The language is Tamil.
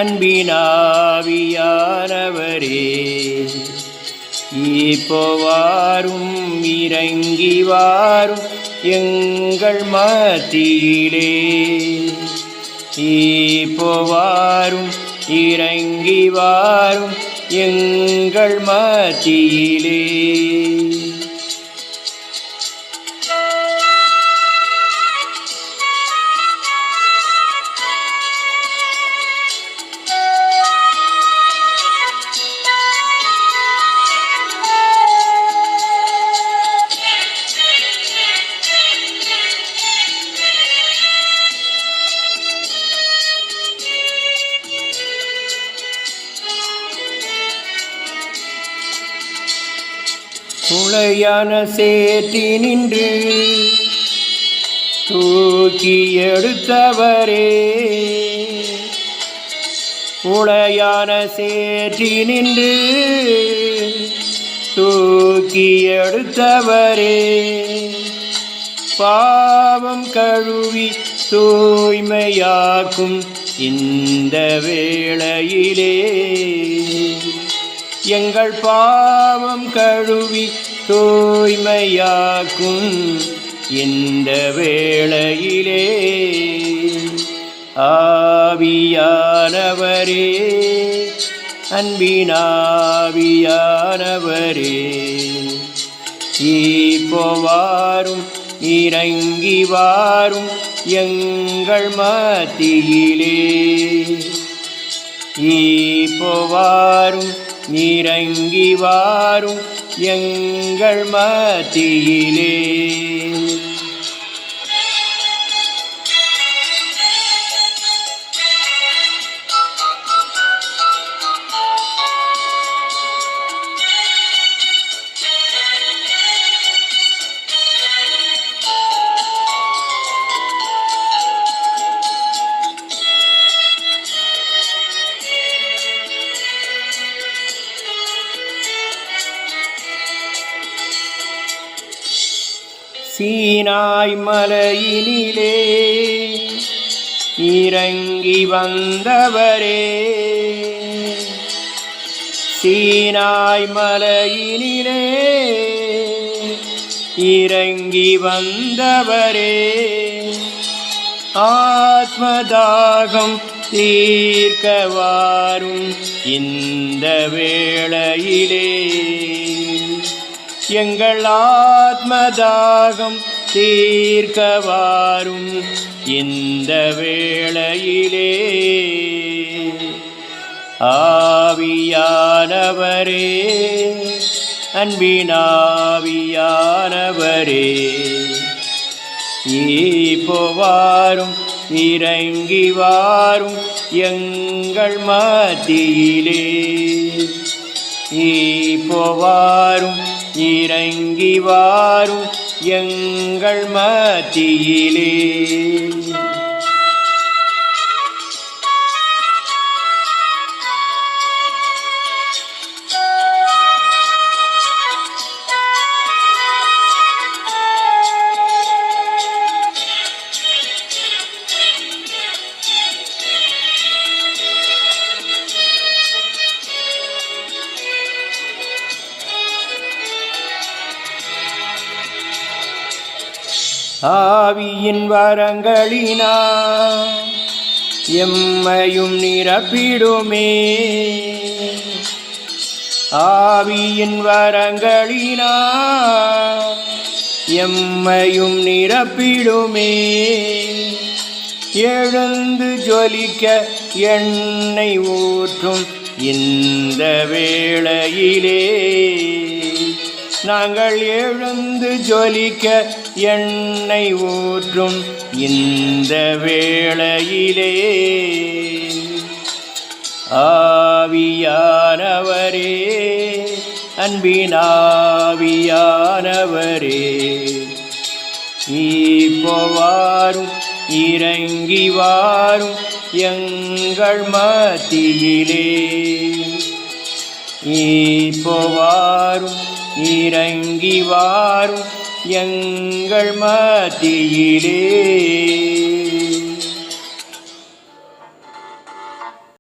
அன்பினாவியானவரே, இப்போ வாரும் இறங்கி வாரும் எங்கள் மத்தியிலே. இப்போ வாரும் இறங்கி வாரும் எங்கள் மத்தியிலே. உளையான சேற்றினின்று தூக்கி எடுத்தவரே, உளையான சேற்றினின்று தூக்கி எடுத்தவரே, பாவம் கழுவி தூய்மையாக்கும் இந்த வேளையிலே, எங்கள் பாவம் கழுவி தூய்மையாக்கும் இந்த வேளையிலே. ஆவியானவரே, அன்பினாவியானவரே, இப்போ வாரும் இறங்கி வாரும் எங்கள் மத்தியிலே. இப்போ வாரும் இறங்கி வாரும் எங்கள் மத்தியிலே. சீனாய் மலையினிலே இறங்கி வந்தவரே, சீனாய் மலையினிலே இறங்கி வந்தவரே, ஆத்மதாகம் தீர்க்க வாரும் இந்த வேளையிலே. எங்கள் ஆத்மதாகம் தீர்க்க வாரும் இந்த வேளையிலே. ஆவியானவரே, அன்பினாவியானவரே, இப்போ வாரும் இறங்கி வாரும் எங்கள் மத்தியிலே. இப்போ வாரும் இறங்கி வாரும் எங்கள் மத்தியிலே. ஆவியின் வரங்களினால் எம்மையும் நிரப்பிடுமே, ஆவியின் வரங்களினால் எம்மையும் நிரப்பிடுமே. எழுந்து ஜொலிக்க எண்ணெய் ஊற்றும் இந்த வேளையிலே, நாங்கள் எழுந்து ஜொலிக்க எண்ணெய் ஊற்றும் இந்த வேளையிலே. ஆவியானவரே, அன்பினாவியானவரே, இப்போ வாரும் இறங்கி வாரும் எங்கள் மத்தியிலே. இப்போ வாரும் இறங்கி வாரும் எங்கள் மத்தியிலே.